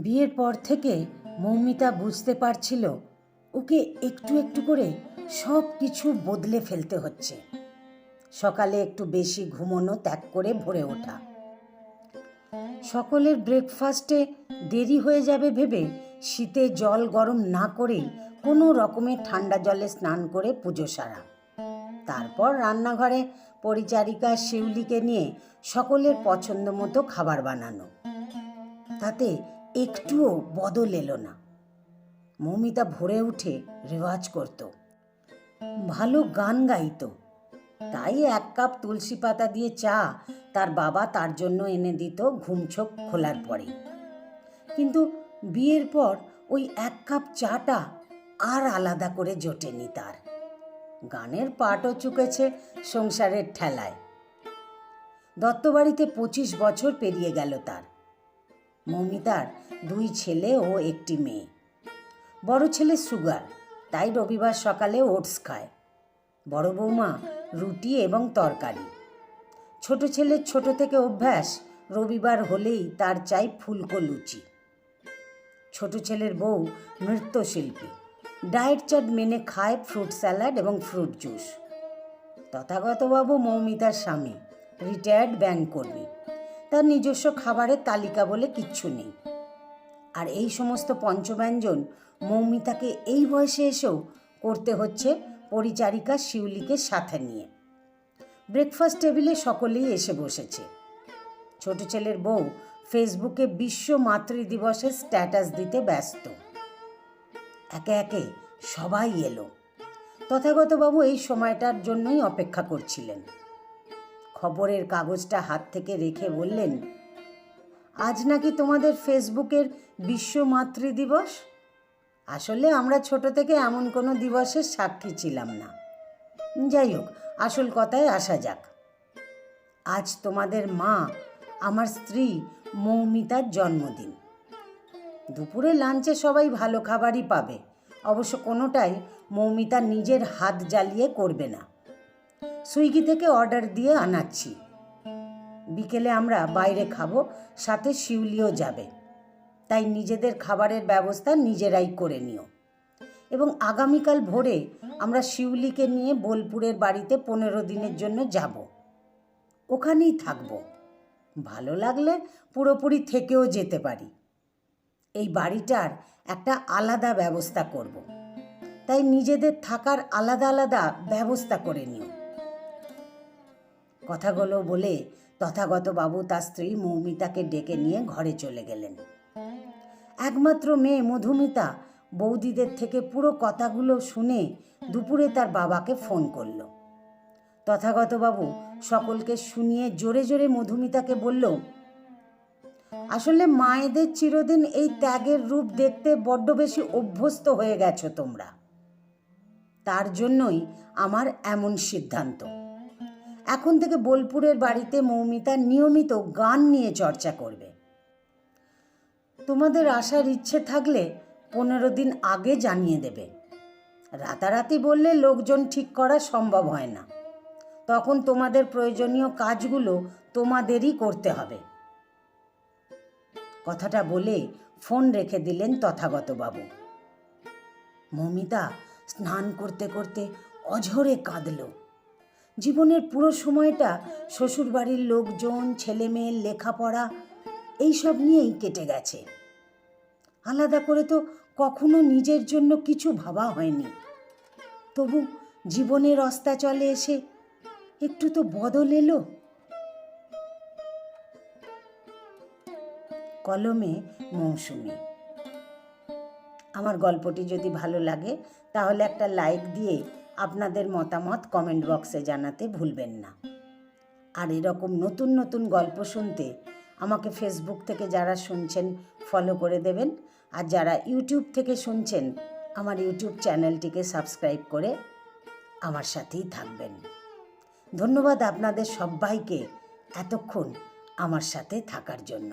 বিয়ের পর থেকে মৌমিতা বুঝতে পারছিল ওকে একটু একটু করে সব কিছু বদলে ফেলতে হচ্ছে। সকালে একটু বেশি ঘুমোনো ত্যাগ করে ভোরে ওঠা, সকলের ব্রেকফাস্টে দেরি হয়ে যাবে ভেবে শীতে জল গরম না করেই কোনো রকমে ঠান্ডা জলে স্নান করে পুজো সারা, তারপর রান্নাঘরে পরিচারিকা শিউলিকে নিয়ে সকলের পছন্দ মতো খাবার বানানো। তাতে একটুও বদল এলো না। মৌমিতা ভোরে উঠে রেওয়াজ করত, ভালো গান গাইত, তাই 1 কাপ তুলসী পাতা দিয়ে চা তার বাবা তার জন্য এনে দিত ঘুমচোখ খোলার পরে। কিন্তু বিয়ের পর ওই 1 কাপ চাটা আর আলাদা করে জোটেনি তার। গানের পাটও চুকেছে সংসারের ঠেলায়। দত্তবাড়িতে 25 বছর পেরিয়ে গেল তার। মৌমিতার 2 ছেলে ও 1টি মেয়ে। বড় ছেলে সুগার, তাই রবিবার সকালে ওটস খায়। বড় বৌমা রুটি এবং তরকারি। ছোট ছেলের ছোট থেকে অভ্যাস, রবিবার হলেই তার চাই ফুলকো লুচি। ছোট ছেলের বউ নৃত্যশিল্পী, ডায়েট চার্ট মেনে খায় ফ্রুট স্যালাড এবং ফ্রুট জুস। তথাগতবাবু মৌমিতার স্বামী, রিটায়ার্ড ব্যাংক কর্মী। তার নিজস্ব খাবারের তালিকা বলে কিচ্ছু নেই। আর এই সমস্ত পঞ্চব্যঞ্জন মৌমিতাকে এই বয়সে এসেও করতে হচ্ছে পরিচারিকা শিউলিকে সাথে নিয়ে। ব্রেকফাস্ট টেবিলে সকলেই এসে বসেছে। ছোট ছেলের বউ ফেসবুকে বিশ্ব মাতৃদিবসের স্ট্যাটাস দিতে ব্যস্ত। একে একে সবাই এলো। তথাগতবাবু এই সময়টার জন্যই অপেক্ষা করছিলেন। খবরের কাগজটা হাত থেকে রেখে বললেন, আজ নাকি তোমাদের ফেসবুকের বিশ্ব মাতৃদিবস? আসলে আমরা ছোট থেকে এমন কোনো দিবসের সাক্ষী ছিলাম না। যাই হোক, আসল কথায় আসা যাক। আজ তোমাদের মা, আমার স্ত্রী মৌমিতার জন্মদিন। দুপুরে লাঞ্চে সবাই ভালো খাবারই পাবে, অবশ্য কোনোটাই মৌমিতা নিজের হাত জ্বালিয়ে করবে না। সুইগি থেকে অর্ডার দিয়ে আনাচ্ছি। বিকেলে আমরা বাইরে খাবো, সাথে শিউলিও যাবে। তাই নিজেদের খাবারের ব্যবস্থা নিজেরাই করে নিও। এবং আগামীকাল ভোরে আমরা শিউলিকে নিয়ে বোলপুরের বাড়িতে 15 দিনের জন্য যাব। ওখানেই থাকব। ভালো লাগলে পুরোপুরি থেকেও যেতে পারি। এই বাড়িটার একটা আলাদা ব্যবস্থা করব। তাই নিজেদের থাকার আলাদা আলাদা ব্যবস্থা করে নিও। কথাগুলো বলে তথাগতবাবু তার স্ত্রী মৌমিতাকে ডেকে নিয়ে ঘরে চলে গেলেন। একমাত্র মেয়ে মধুমিতা বৌদিদের থেকে পুরো কথাগুলো শুনে দুপুরে তার বাবাকে ফোন করল। তথাগতবাবু সকলকে শুনিয়ে জোরে জোরে মধুমিতাকে বলল, আসলে মায়েদের চিরদিন এই ত্যাগের রূপ দেখতে বড্ড বেশি অভ্যস্ত হয়ে গেছো তোমরা। তার জন্যই আমার এমন সিদ্ধান্ত। এখন থেকে বোলপুরের বাড়িতে মৌমিতা নিয়মিত গান নিয়ে চর্চা করবে। তোমাদের আসার ইচ্ছে থাকলে 15 দিন আগে জানিয়ে দেবে। রাতারাতি বললে লোকজন ঠিক করা সম্ভব হয় না। তখন তোমাদের প্রয়োজনীয় কাজগুলো তোমাদেরই করতে হবে। কথাটা বলে ফোন রেখে দিলেন তথাগতবাবু। মৌমিতা স্নান করতে করতে অঝরে কাঁদল। জীবনের পুরো সময়টা শ্বশুরবাড়ির লোকজন, ছেলে মেয়ের লেখাপড়া এইসব নিয়েই কেটে গেছে। আলাদা করে তো কখনো নিজের জন্য কিছু ভাবা হয়নি। তবু জীবনের অস্তাচলে এসে একটু তো বদল এলো। কলমে মৌসুমী। আমার গল্পটি যদি ভালো লাগে তাহলে একটা লাইক দিয়ে আপনাদের মতামত কমেন্ট বক্সে জানাতে ভুলবেন না। আর এরকম নতুন নতুন গল্প শুনতে আমাকে ফেসবুক থেকে যারা শুনছেন ফলো করে দেবেন, আর যারা ইউটিউব থেকে শুনছেন আমার ইউটিউব চ্যানেলটিকে সাবস্ক্রাইব করে আমার সাথেই থাকবেন। ধন্যবাদ আপনাদের সবাইকে এতক্ষণ আমার সাথে থাকার জন্য।